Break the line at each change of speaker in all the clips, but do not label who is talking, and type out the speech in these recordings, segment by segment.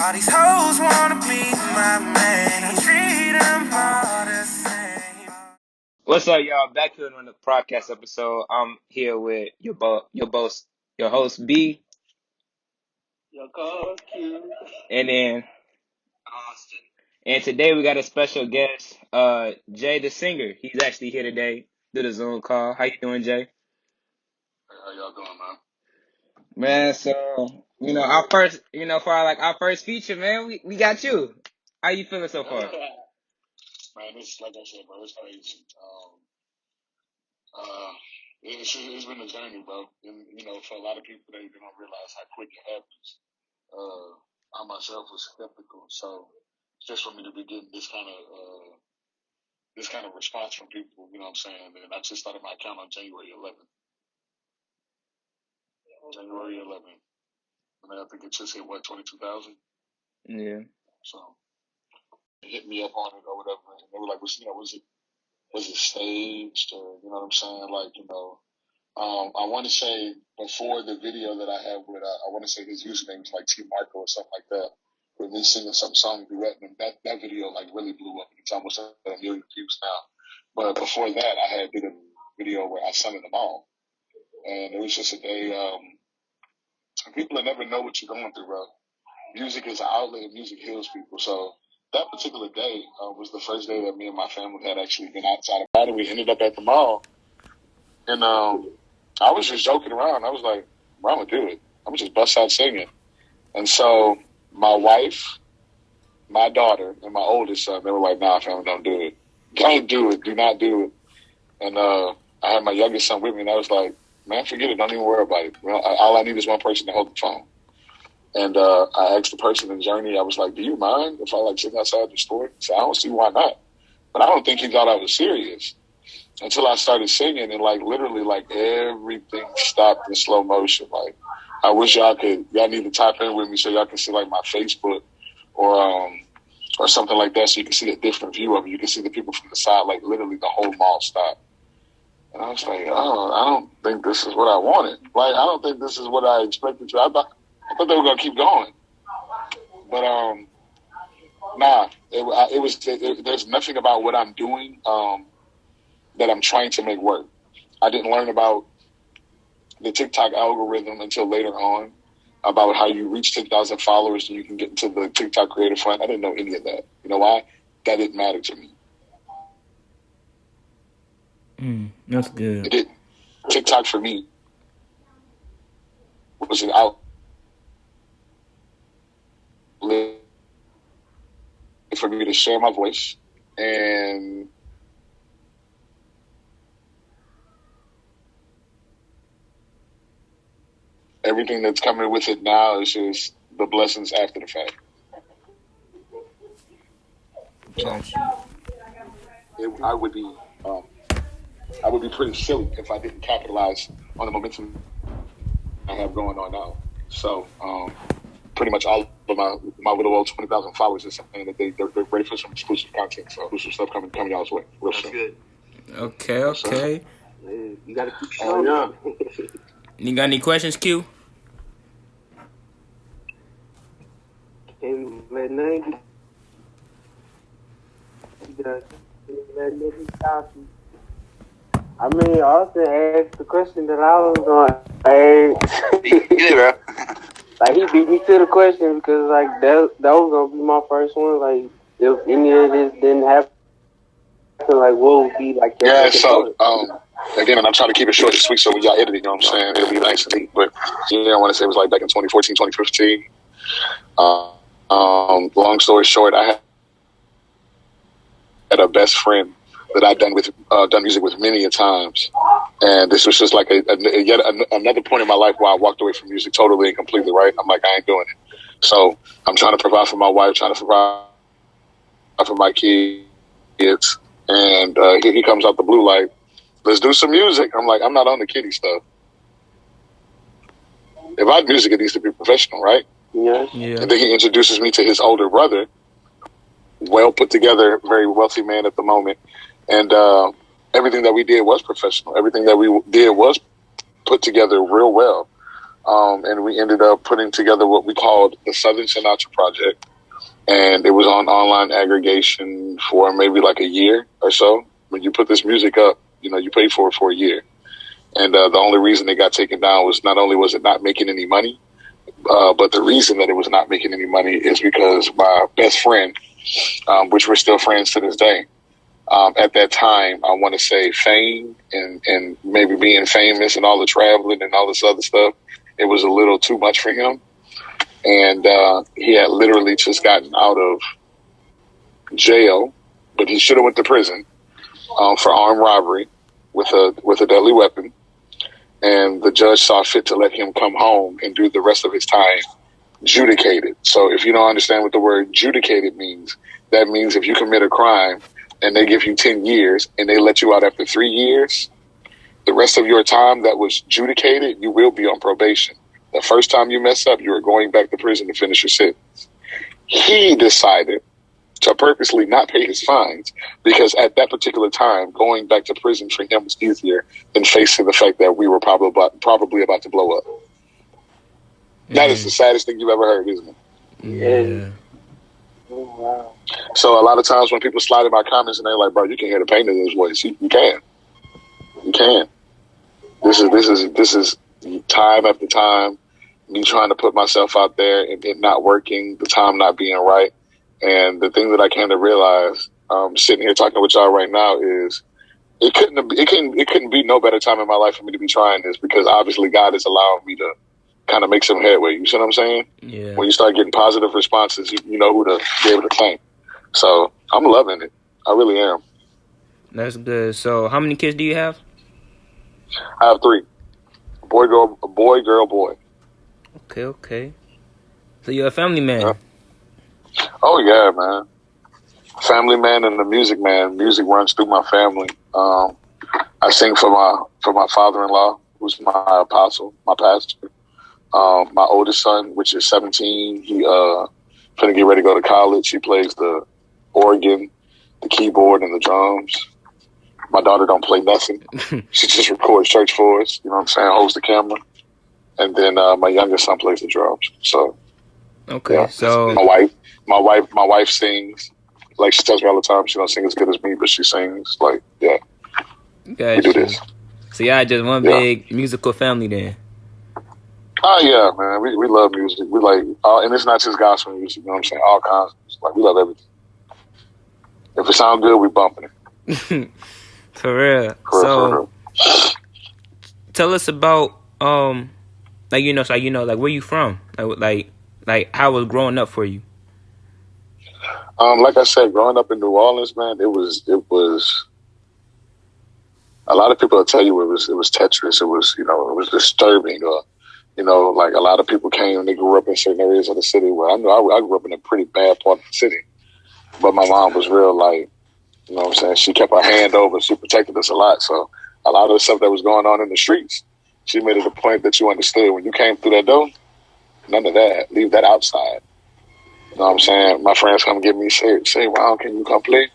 All these hoes wanna be my man. I treat them all the same.
What's up, y'all? Back here on the podcast episode. I'm here with your host B,
Your call Q.
and then
Austin.
and today we got a special guest, Jay the singer. He's actually here today. Do the Zoom call. How you doing, Jay?
How y'all doing, man?
Man, so our first, for our first feature, man, we got you. How you feeling so far?
Man, it's like I said, bro, it's crazy. It's been a journey, bro. And for a lot of people, they don't realize how quick it happens. I myself was skeptical, so it's just for me to be getting this kind of response from people. You know what I'm saying? And I just started my account on January 11th. January 11th. And then I think it just hit 22,000.
Yeah.
So hit me up on it or whatever, and they were like, was it staged, or you know what I'm saying? Like, I want to say before the video that I have with, I want to say his username was like T Marco or something like that, with me singing some song duet, and that video like really blew up. It's almost at 1 million views now. But before that, I had did a video where I sung in the mall, and it was just a day. People that never know what you're going through, bro. Music is an outlet, and music heals people. So that particular day was the first day that me and my family had actually been outside of it. We ended up at the mall, and I was just joking around. I was like, "I'm gonna do it. I'm gonna just bust out singing." And so my wife, my daughter, and my oldest son, they were like, "Nah, family, don't do it. Don't do it. Do not do it." And I had my youngest son with me, and I was like, "Man, forget it. Don't even worry about it. All I need is one person to hold the phone." And I asked the person in Journey, I was like, "Do you mind if I like sing outside the store?" He said, "I don't see why not." But I don't think he thought I was serious until I started singing, and like literally like everything stopped in slow motion. Like, I wish y'all need to type in with me so y'all can see like my Facebook or something like that, so you can see a different view of it. You can see the people from the side, like literally the whole mall stopped. And I was like, "Oh, I don't think this is what I wanted. Like, I don't think this is what I expected to. I thought they were gonna keep going, but nah. There's nothing about what I'm doing that I'm trying to make work. I didn't learn about the TikTok algorithm until later on, about how you reach 10,000 followers and you can get into the TikTok Creator Fund. I didn't know any of that. You know why? That didn't matter to me.
That's good.
It didn't. TikTok for me was an outlet for me to share my voice, and everything that's coming with it now is just the blessings after the fact.
Gotcha.
I would be pretty silly if I didn't capitalize on the momentum I have going on now. So pretty much all of my little old 20,000 followers are saying that they're ready for some exclusive content. So exclusive stuff coming y'all's way real soon.
Good.
Okay.
You gotta keep showing up.
You got any questions, Q?
Can't let nothing. You gotta let nothing stop you. I mean, Austin asked the question that I was going to ask.
Yeah, bro.
Like, he beat me to the question because, like, that was going to be my first one. Like, if any of this didn't happen, like, what would be, like, your
so, again, and I'm trying to keep it short and sweet, so when y'all edit it, you know what I'm saying? It'll be nice and neat. But, I want to say it was, like, back in 2014, 2015. Long story short, I had a best friend that I'd done music with many a times. And this was just like yet another point in my life where I walked away from music totally and completely, right? I'm like, I ain't doing it. So I'm trying to provide for my wife, trying to provide for my kids. And he comes out the blue like, let's do some music. I'm like, I'm not on the kiddie stuff. If I do music, it needs to be professional, right?
Yeah.
And then he introduces me to his older brother, well put together, very wealthy man at the moment. And everything that we did was professional. Everything that we did was put together real well. and we ended up putting together what we called the Southern Sinatra Project. And it was on online aggregation for maybe like a year or so. When you put this music up, you pay for it for a year. And the only reason it got taken down was not only was it not making any money, but the reason that it was not making any money is because my best friend, which we're still friends to this day, at that time, I want to say fame and maybe being famous and all the traveling and all this other stuff, it was a little too much for him. And he had literally just gotten out of jail, but he should have went to prison for armed robbery with a deadly weapon. And the judge saw fit to let him come home and do the rest of his time judicated. So if you don't understand what the word judicated means, that means if you commit a crime and they give you 10 years and they let you out after 3 years, the rest of your time that was judicated, you will be on probation. The first time you mess up, you are going back to prison to finish your sentence. He decided to purposely not pay his fines because at that particular time, going back to prison for him was easier than facing the fact that we were probably about to blow up. Mm-hmm. That is the saddest thing you've ever heard, isn't it?
Yeah. Oh, wow.
So a lot of times when people slide in my comments and they're like, bro, you can hear the pain in his voice. You can. You can. This is time after time, me trying to put myself out there and it not working, the time not being right. And the thing that I came to realize, sitting here talking with y'all right now, is it couldn't be no better time in my life for me to be trying this because obviously God is allowing me to kind of make some headway. You see what I'm saying?
Yeah.
When you start getting positive responses, you know who to be able to thank. So I'm loving it. I really am.
That's good. So how many kids do you have?
I have 3. Boy, girl, boy.
Okay. So you're a family man.
Yeah. Oh yeah, man. Family man and the music man. Music runs through my family. I sing for my father-in-law, who's my apostle, my pastor. My oldest son, which is 17, he finna get ready to go to college. He plays the organ, the keyboard, and the drums. My daughter don't play nothing. She just records church for us. You know what I'm saying? Holds the camera. And then my youngest son plays the drums. So
okay,
yeah.
so
my wife sings. Like she tells me all the time, she don't sing as good as me, but she sings. Like, yeah,
gotcha.
we do this.
So y'all just one big musical family then.
Oh yeah, man. We love music. We like, and it's not just gospel music. You know what I'm saying? All kinds of music. Like we love everything. If it sounds good, we bumping it.
For real. So tell us about like where you from? Like how was growing up for you?
Like I said, growing up in New Orleans, man, it was a lot of people will tell you it was treacherous. It was disturbing, or like a lot of people came and they grew up in certain areas of the city where I grew up in a pretty bad part of the city. But my mom was real, like, you know what I'm saying? She kept her hand over. She protected us a lot. So a lot of the stuff that was going on in the streets, she made it a point that you understood when you came through that door, none of that. Leave that outside. You know what I'm saying? My friends come get me, say, wow, can you come play?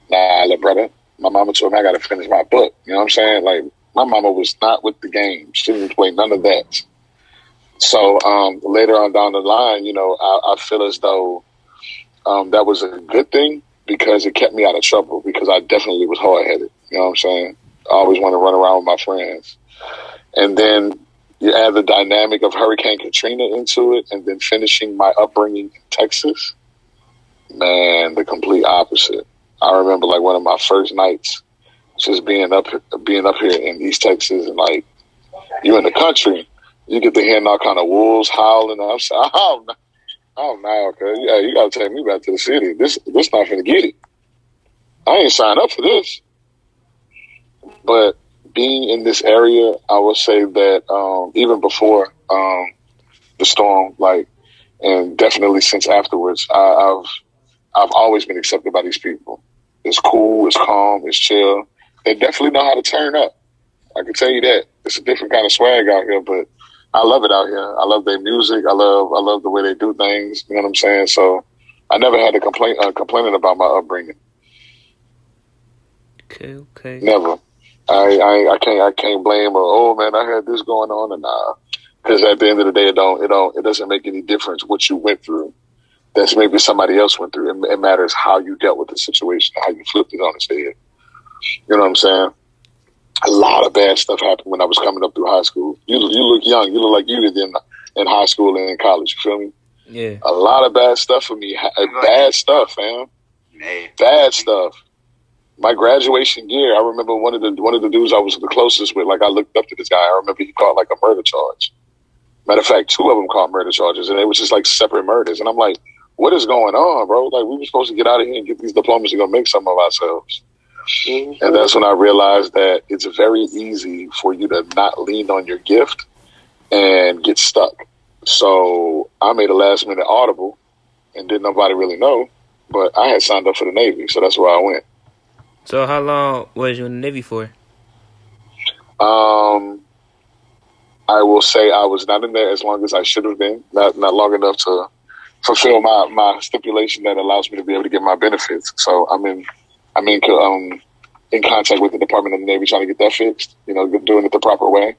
Nah, little brother. My mama told me I got to finish my book. You know what I'm saying? Like, my mama was not with the game. She didn't play none of that. So later on down the line, I feel as though that was a good thing because it kept me out of trouble because I definitely was hard-headed. You know what I'm saying? I always want to run around with my friends. And then you add the dynamic of Hurricane Katrina into it and then finishing my upbringing in Texas. Man, the complete opposite. I remember like one of my first nights just being up here in East Texas and like you in the country, you get to hearing all kind of wolves howling. I'm saying, oh no, okay, yeah, you gotta take me back to the city. This not finna get it. I ain't signed up for this. But being in this area, I would say that even before the storm, like, and definitely since afterwards, I've always been accepted by these people. It's cool, it's calm, it's chill. They definitely know how to turn up. I can tell you that. It's a different kind of swag out here, but I love it out here. I love their music. I love the way they do things. You know what I'm saying? So I never had to complaining about my upbringing.
Okay.
Never. I can't blame her. Oh man, I had this going on, and Because at the end of the day, it doesn't make any difference what you went through. That's maybe somebody else went through. It matters how you dealt with the situation, how you flipped it on its head. You know what I'm saying? A lot of bad stuff happened when I was coming up through high school. You look young. You look like you did in high school and in college. You feel me?
Yeah.
A lot of bad stuff for me. Bad stuff, man. Bad stuff. My graduation year, I remember one of the dudes I was the closest with. Like I looked up to this guy. I remember he caught like a murder charge. Matter of fact, 2 of them caught murder charges, and it was just like separate murders. And I'm like, what is going on, bro? Like we were supposed to get out of here and get these diplomas and go make something of ourselves. Mm-hmm. And that's when I realized that it's very easy for you to not lean on your gift and get stuck. So I made a last minute audible and didn't nobody really know, but I had signed up for the Navy, so that's where I went.
So how long was you in the Navy for?
I will say I was not in there as long as I should have been, not long enough to fulfill my stipulation that allows me to be able to get my benefits. So I'm in contact with the Department of the Navy trying to get that fixed, doing it the proper way.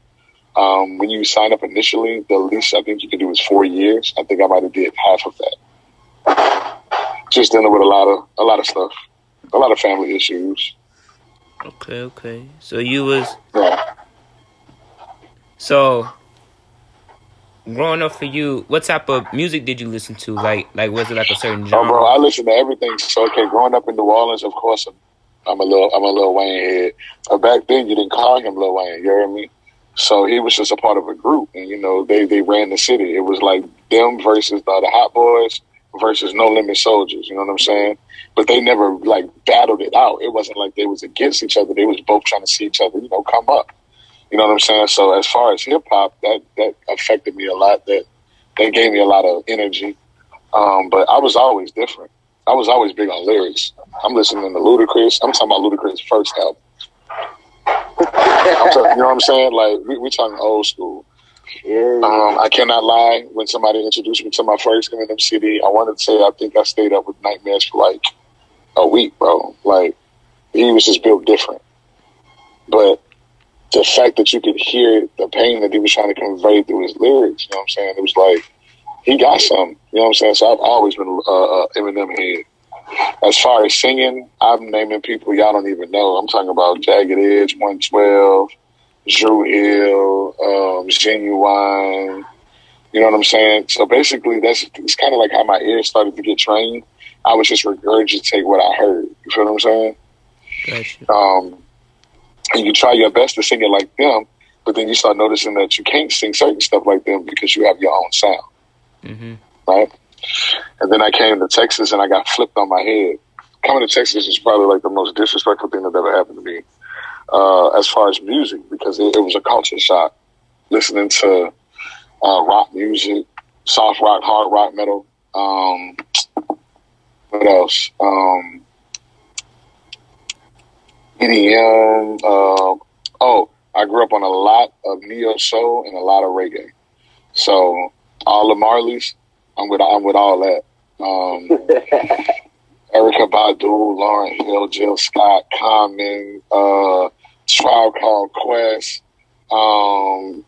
When you sign up initially, the least I think you can do is 4 years. I think I might have did half of that. Just dealing with a lot of stuff, a lot of family issues.
Okay. So you was
yeah.
So growing up for you, what type of music did you listen to? Like was it like a certain genre?
Oh, bro, I listen to everything. So growing up in New Orleans, of course, I'm a Lil Wayne head. But back then, you didn't call him Lil Wayne. You heard me? So he was just a part of a group, and they ran the city. It was like them versus the Hot Boys versus No Limit Soldiers. You know what I'm saying? But they never like battled it out. It wasn't like they was against each other. They was both trying to see each other, come up. You know what I'm saying? So as far as hip hop, that affected me a lot. That gave me a lot of energy. But I was always different. I was always big on lyrics. I'm listening to Ludacris. I'm talking about Ludacris' first album. You know what I'm saying? Like we talking old school.
Yeah.
I cannot lie. When somebody introduced me to my first Eminem CD, I wanted to say I think I stayed up with nightmares for like a week, bro. Like he was just built different. But the fact that you could hear the pain that he was trying to convey through his lyrics, you know what I'm saying? It was like he got something. You know what I'm saying? So I've always been Eminem head. As far as singing, I'm naming people y'all don't even know. I'm talking about Jagged Edge, 112, Drew Hill, Genuine. You know what I'm saying? So basically, it's kind of like how my ears started to get trained. I would just regurgitate what I heard. You feel what I'm saying?
Gotcha.
And you try your best to sing it like them, but then you start noticing that you can't sing certain stuff like them because you have your own sound.
Mm-hmm.
Right? And then I came to Texas and I got flipped on my head. Coming to Texas is probably like the most disrespectful thing that ever happened to me as far as music, because it was a culture shock. Listening to rock music, soft rock, hard rock, metal. What else? EDM. I grew up on a lot of neo soul and a lot of reggae. So all the Marleys, I'm with all that. Erykah Badu, Lauryn Hill, Jill Scott, Common, Tribe Called Quest. The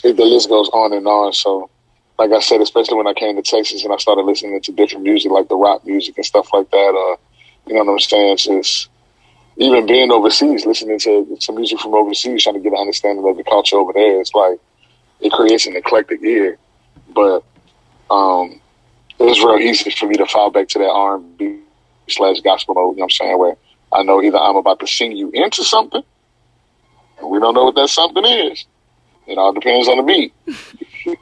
list goes on and on. So, like I said, especially when I came to Texas and I started listening to different music, like the rock music and stuff like that. You know what I'm saying? Just even being overseas, listening to music from overseas, trying to get an understanding of the culture over there. It's like it creates an eclectic ear, but it was real easy for me to fall back to that R&B / gospel mode. You know what I'm saying? Where I know either I'm about to sing you into something, and we don't know what that something is. It all depends on the beat.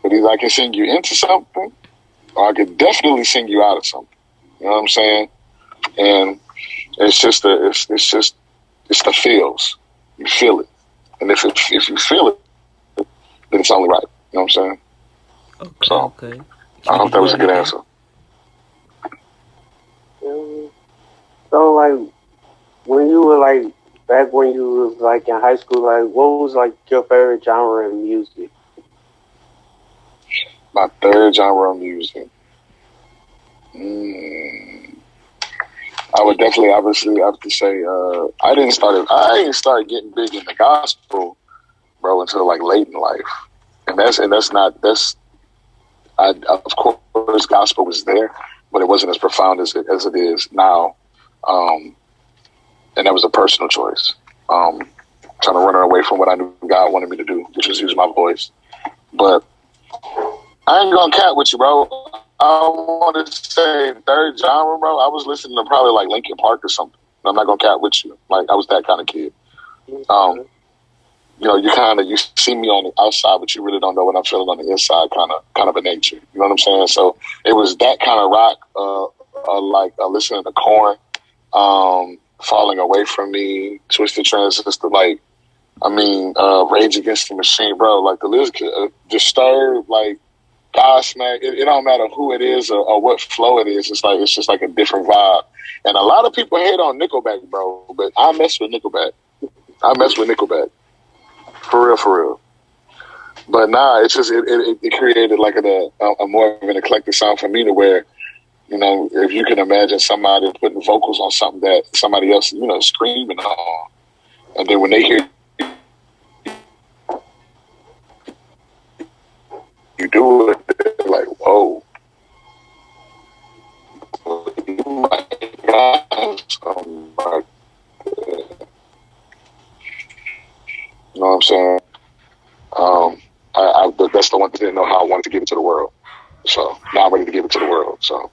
But either I can sing you into something, or I could definitely sing you out of something. You know what I'm saying? And it's just the feels. You feel it, and if you feel it, then it's only right. You know what I'm saying?
Okay.
I hope that was a good answer.
So, like, when you were, like, back when you was, like, in high school, like, what was, like, your favorite genre of music?
My third genre of music. I would definitely, obviously, have to say, I didn't start getting big in the gospel, bro, until, like, late in life. Of course, gospel was there, but it wasn't as profound as it is now. And that was a personal choice. Trying to run away from what I knew God wanted me to do, which was use my voice. But I ain't gonna cap with you, bro. I want to say third genre, bro. I was listening to probably like Linkin Park or something. I'm not gonna cap with you. Like I was that kind of kid. You know, you see me on the outside, but you really don't know what I'm feeling on the inside, kind of a nature. You know what I'm saying? So it was that kind of rock, like listening to Korn, Falling Away From Me, Twisted Transistor, like, Rage Against the Machine, bro. Like the list, Disturbed, like Godsmack. It don't matter who it is or what flow it is. It's just like a different vibe. And a lot of people hate on Nickelback, bro, but I mess with Nickelback. For real. But nah, it's just it created like a more of an eclectic sound for me to where, you know, if you can imagine somebody putting vocals on something that somebody else, you know, screaming on, and then when they hear you do it, they're like, whoa. Oh my God. You know what I'm saying? That's the one that didn't know how I wanted to give it to the world. So now I'm ready to give it to the world. So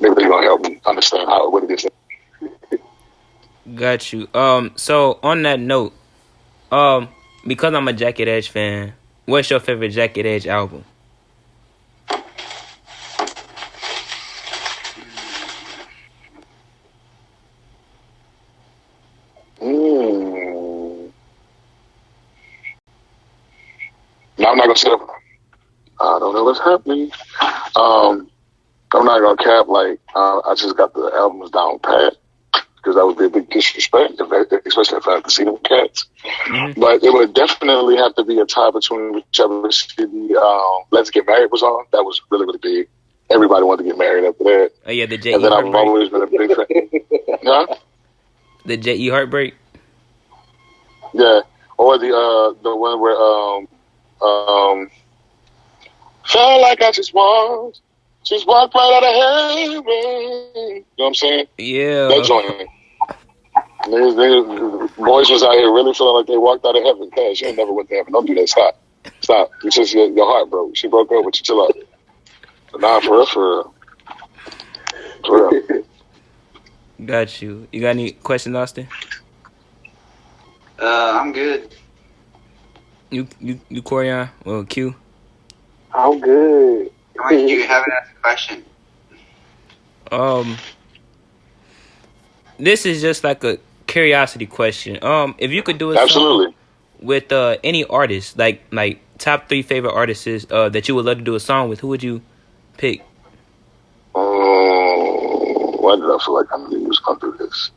maybe they're gonna help me understand what it is.
Got you. So on that note, because I'm a Jacket Edge fan, what's your favorite Jacket Edge album?
Now I'm not gonna sit up. I don't know what's happening. I'm not gonna cap. Like I just got the albums down pat because that would be a big disrespect, especially if I had to see them cats. Mm-hmm. But it would definitely have to be a tie between whichever CD Let's Get Married was on. That was really, really big. Everybody wanted to get married after that.
Oh yeah, the J.E.
And then
Heartbreak.
I've always been a big fan. Huh?
The J.E. Heartbreak.
Yeah, or the one where felt like I just walked right out of heaven. You know what I'm saying?
Yeah.
That joint. Boys was out here really feeling like they walked out of heaven. Cause you ain't never went to heaven. Don't do that. Stop. It's just your heart broke. She broke up with you. Chill out. Nah, for real.
Got you. You got any questions, Austin?
I'm good.
You Corian? Well, Q?
I'm good.
You haven't asked a question.
This is just like a curiosity question. If you could do a
Absolutely.
song with any artist, like top 3 favorite artists that you would love to do a song with, who would you pick?
Why did I feel like I knew you was gonna do this?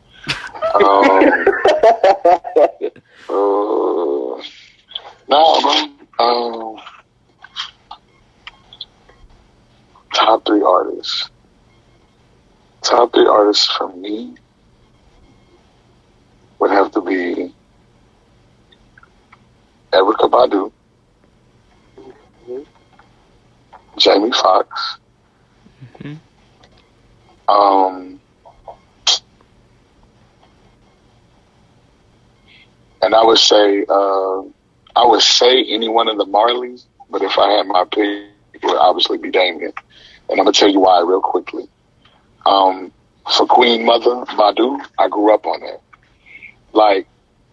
No, top 3 artists. Top 3 artists for me would have to be Erykah Badu, Jamie Foxx, and I would say any one of the Marleys, but if I had my pick, it would obviously be Damien. And I'm gonna tell you why real quickly. For Queen Mother Badu, I grew up on that. Like,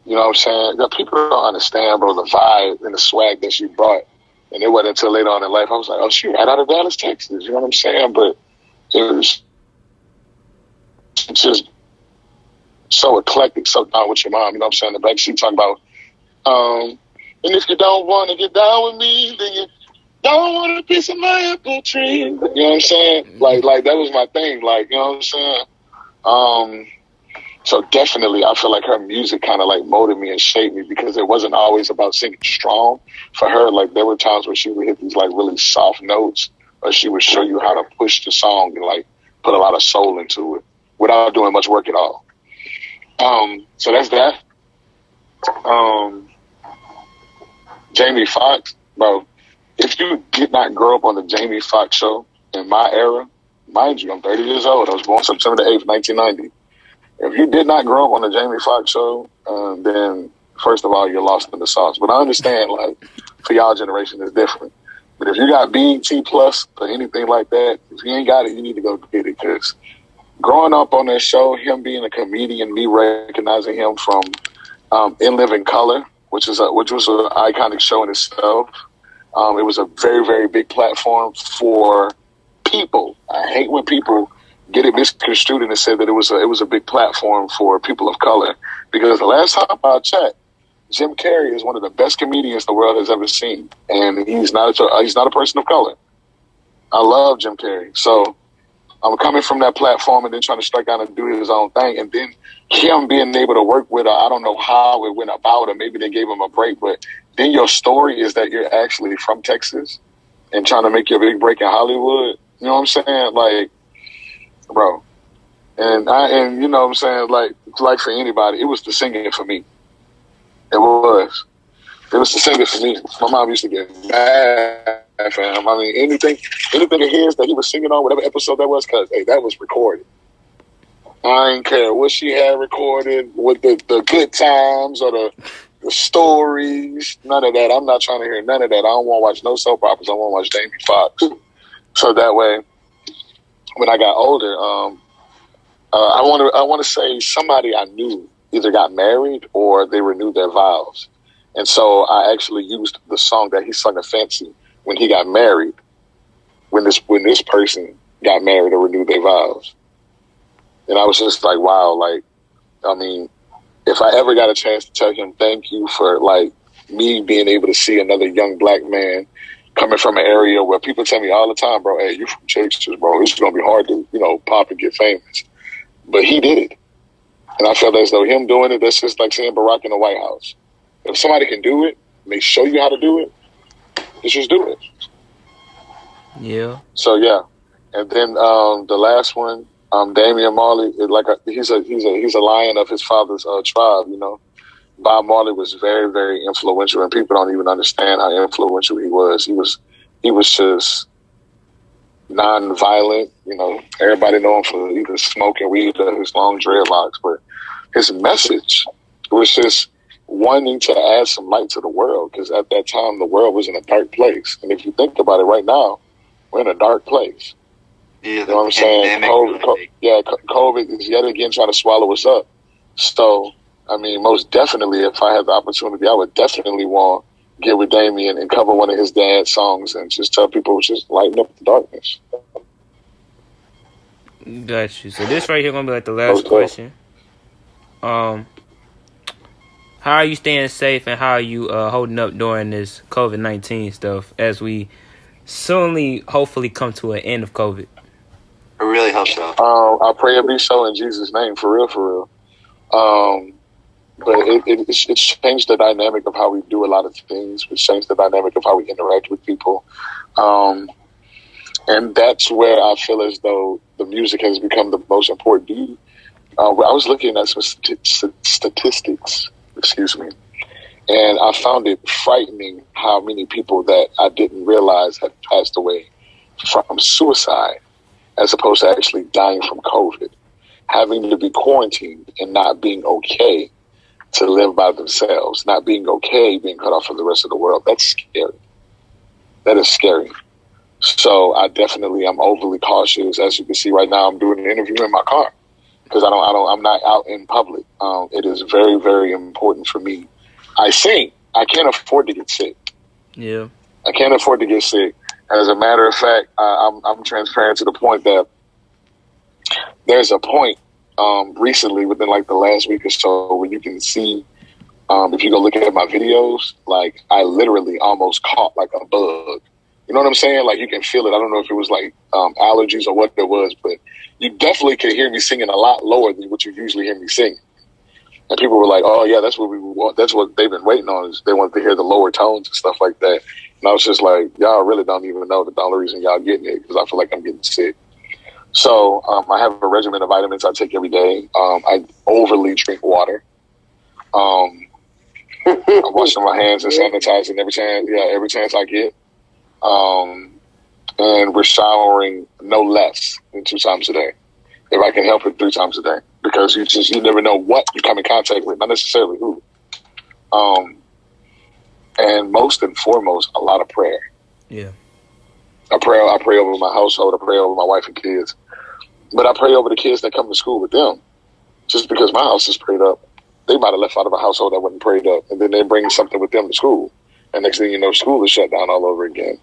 you know what I'm saying? The people don't understand, bro, the vibe and the swag that she brought. And it wasn't until later on in life I was like, oh, she right out of Dallas, Texas. You know what I'm saying? But it was just so eclectic, so down with your mom. You know what I'm saying? The back sheet talking about, and if you don't want to get down with me, then you don't want a piece of my apple tree. You know what I'm saying? Like that was my thing. Like, you know what I'm saying? So definitely, I feel like her music kind of like molded me and shaped me because it wasn't always about singing strong. For her, like there were times where she would hit these like really soft notes, or she would show you how to push the song and like put a lot of soul into it without doing much work at all. So that's that. Jamie Foxx, bro, if you did not grow up on the Jamie Foxx show in my era, mind you, I'm 30 years old. I was born September the 8th, 1990. If you did not grow up on the Jamie Foxx show, then first of all, you're lost in the sauce. But I understand, like, for y'all generation, it's different. But if you got BET Plus or anything like that, if you ain't got it, you need to go get it. Because growing up on that show, him being a comedian, me recognizing him from In Living Color, which was an iconic show in itself. It was a very, very big platform for people. I hate when people get it misconstrued and said that it was a big platform for people of color. Because the last time I checked, Jim Carrey is one of the best comedians the world has ever seen, and he's not a person of color. I love Jim Carrey, so I'm coming from that platform and then trying to strike out and do his own thing, and then him being able to work with I don't know how it went about, or maybe they gave him a break, but then your story is that you're actually from Texas and trying to make your big break in Hollywood. You know what I'm saying? Like, bro. And you know what I'm saying? Like for anybody, it was the singing for me. It was the singing for me. My mom used to get mad for him. I mean, anything of his that he was singing on, whatever episode that was, because, hey, that was recorded. I ain't care what she had recorded, with the good times or the stories, none of that. I'm not trying to hear none of that. I don't want to watch no soap operas. I want to watch Jamie Foxx. So that way, when I got older, I want to say somebody I knew either got married or they renewed their vows. And so I actually used the song that he sung at Fancy when he got married, when this person got married or renewed their vows. And I was just like, wow, like, I mean, if I ever got a chance to tell him thank you for, like, me being able to see another young black man coming from an area where people tell me all the time, bro, hey, you from Texas, bro, it's going to be hard to, pop and get famous. But he did it. And I felt as though him doing it, that's just like seeing Barack in the White House. If somebody can do it, and they show you how to do it, just do it.
Yeah.
So, yeah. And then the last one, Damian Marley, he's a lion of his father's tribe, Bob Marley was very, very influential, and people don't even understand how influential he was. He was just non-violent, Everybody know him for either smoking weed or his long dreadlocks, but his message was just wanting to add some light to the world, because at that time the world was in a dark place. And if you think about it right now, we're in a dark place.
Yeah,
you know what I'm saying? COVID is yet again trying to swallow us up. So, I mean, most definitely, if I had the opportunity, I would definitely want to get with Damien and cover one of his dad's songs and just tell people, just lighten up the darkness.
Got you. So this right here gonna be like the last question. How are you staying safe and how are you holding up during this COVID-19 stuff as we soonly, hopefully, come to an end of COVID?
I really hope so.
I pray it be so in Jesus' name, for real. But it's changed the dynamic of how we do a lot of things. It's changed the dynamic of how we interact with people. And that's where I feel as though the music has become the most important. I was looking at some statistics, and I found it frightening how many people that I didn't realize had passed away from suicide as opposed to actually dying from COVID, having to be quarantined and not being okay to live by themselves, not being okay being cut off from the rest of the world. That's scary. That is scary. So I definitely am overly cautious. As you can see right now, I'm doing an interview in my car because I'm not out in public. It is very, very important for me. I sing. I can't afford to get sick.
Yeah.
I can't afford to get sick. As a matter of fact, I'm transparent to the point that there's a point recently within like the last week or so where you can see, if you go look at my videos, like I literally almost caught like a bug. You know what I'm saying? Like you can feel it. I don't know if it was like allergies or what it was, but you definitely can hear me singing a lot lower than what you usually hear me singing. And people were like, "Oh yeah, that's what we want. That's what they've been waiting on. Is they want to hear the lower tones and stuff like that." And I was just like, "Y'all really don't even know that the only reason y'all getting it because I feel like I'm getting sick." So I have a regimen of vitamins I take every day. I overly drink water. I'm washing my hands and sanitizing every chance I get. And we're showering no less than 2 times a day. If I can help it, 3 times a day, because you never know what you come in contact with, not necessarily who. And most and foremost, a lot of prayer.
Yeah.
I pray over my household. I pray over my wife and kids. But I pray over the kids that come to school with them. Just because my house is prayed up, they might have left out of a household that wasn't prayed up, and then they bring something with them to school. And next thing you know, school is shut down all over again.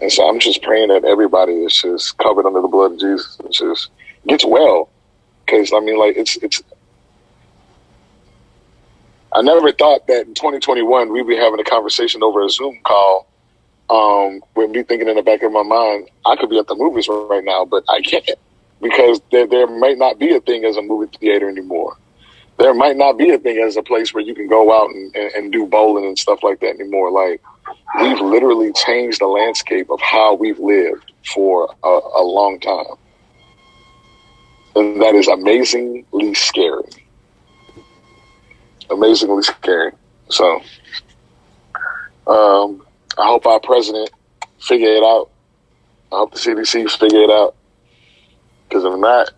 And so I'm just praying that everybody is just covered under the blood of Jesus and just gets well. Because, I mean, like, it's I never thought that in 2021 we'd be having a conversation over a Zoom call, with me thinking in the back of my mind, I could be at the movies right now, but I can't, because there might not be a thing as a movie theater anymore. There might not be a thing as a place where you can go out and do bowling and stuff like that anymore. Like, we've literally changed the landscape of how we've lived for a long time. And that is amazingly scary. Amazingly scary. So, I hope our president figure it out. I hope the CDC figure it out. Because if not,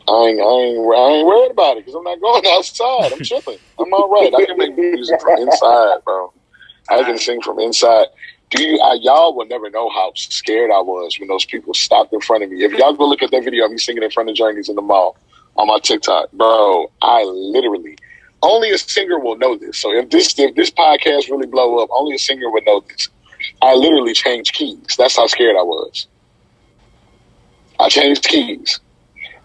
I ain't worried about it, because I'm not going outside. I'm chilling. I'm all right. I can make music from inside, bro. I can sing from inside. Y'all will never know how scared I was when those people stopped in front of me. If y'all go look at that video of me singing in front of Journeys in the mall on my TikTok, bro, I literally, only a singer will know this. So if this podcast really blow up, only a singer would know this. I literally changed keys. That's how scared I was. I changed keys.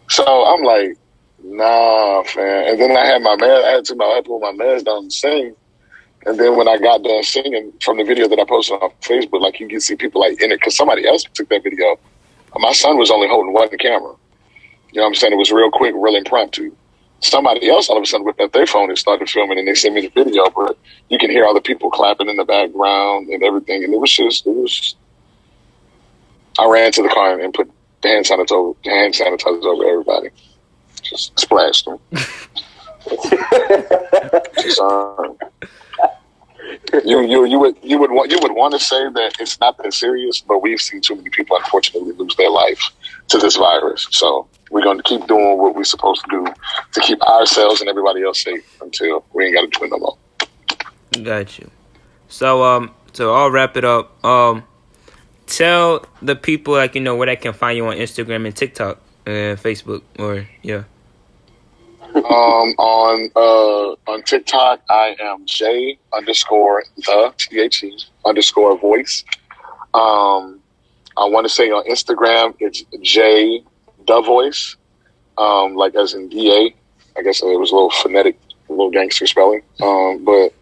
So I'm like, nah, fam. And then I had my mask. I had to put my mask down and sing. And then when I got done singing from the video that I posted on Facebook, like, you can see people like in it, because somebody else took that video. My son was only holding one camera. You know what I'm saying? It was real quick, real impromptu. Somebody else all of a sudden whipped out their phone and started filming, and they sent me the video, but you can hear all the people clapping in the background and everything. And I ran to the car and put the hand sanitizer over everybody. Just splashed them. You would want to say that it's not that serious, but we've seen too many people unfortunately lose their life to this virus. So we're going to keep doing what we're supposed to do to keep ourselves and everybody else safe until we ain't got to do it no more.
Got you. So I'll wrap it up. Tell the people, like, you know, where they can find you on Instagram and TikTok and Facebook, or yeah.
On TikTok, I am J_the_voice. I want to say on Instagram, it's J the voice, like as in DA. I guess it was a little phonetic, a little gangster spelling, but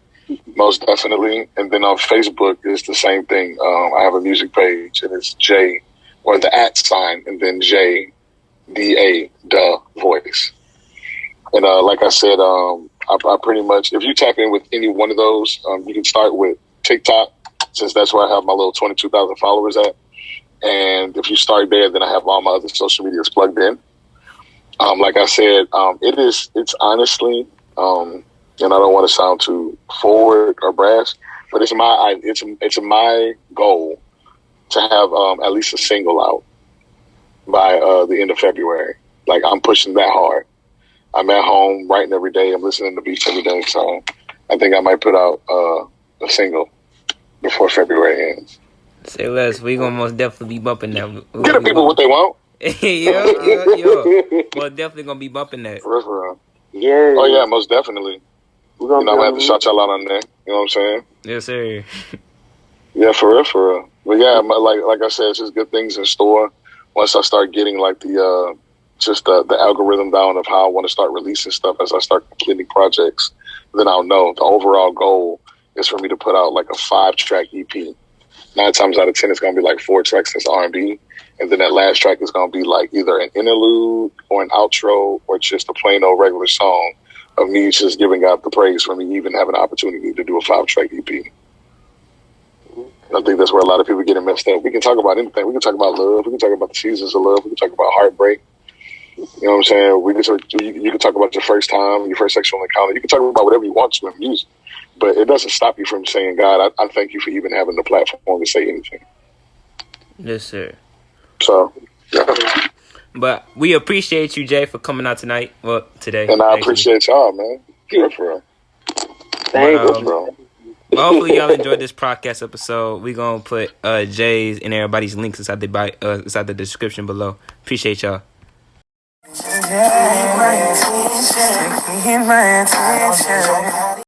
most definitely. And then on Facebook, it's the same thing. I have a music page, and it's J, or the @ and then JDA, the voice. And like I said, I pretty much, if you tap in with any one of those, you can start with TikTok, since that's where I have my little 22,000 followers at. And if you start there, then I have all my other social medias plugged in. Like I said, it's honestly, and I don't want to sound too forward or brash, but it's my goal to have at least a single out by the end of February. Like, I'm pushing that hard. I'm at home writing every day. I'm listening to beats every day. So I think I might put out a single before February ends.
Say less. We gonna most definitely be bumping that.
Get the people what they want.
Yo. Most definitely gonna be bumping that.
For real.
Yeah.
Oh yeah, most definitely. I'm gonna have to shout y'all out on there. You know what I'm saying?
Yes, sir.
Yeah, for real. But yeah, like I said, it's just good things in store. Once I start getting like the algorithm down of how I want to start releasing stuff as I start completing projects, then I'll know. The overall goal is for me to put out like a 5-track EP. 9 times out of 10, it's going to be like 4 tracks that's R&B. And then that last track is going to be like either an interlude or an outro or just a plain old regular song of me just giving God the praise for me even having an opportunity to do a 5-track EP. I think that's where a lot of people get messed up. We can talk about anything. We can talk about love. We can talk about the seasons of love. We can talk about heartbreak. You know what I'm saying? You can talk about your first time, your first sexual encounter. You can talk about whatever you want to in music. But it doesn't stop you from saying, God, I thank you for even having the platform to say anything.
Yes, sir.
So, yeah.
But we appreciate you, Jay, for coming out tonight. Well, today.
And I
actually.
appreciate y'all, man. For real.
Thank
But,
you.
but hopefully y'all enjoyed this podcast episode. We're going to put Jay's and everybody's links inside the description below. Appreciate y'all.
Yeah, my attention.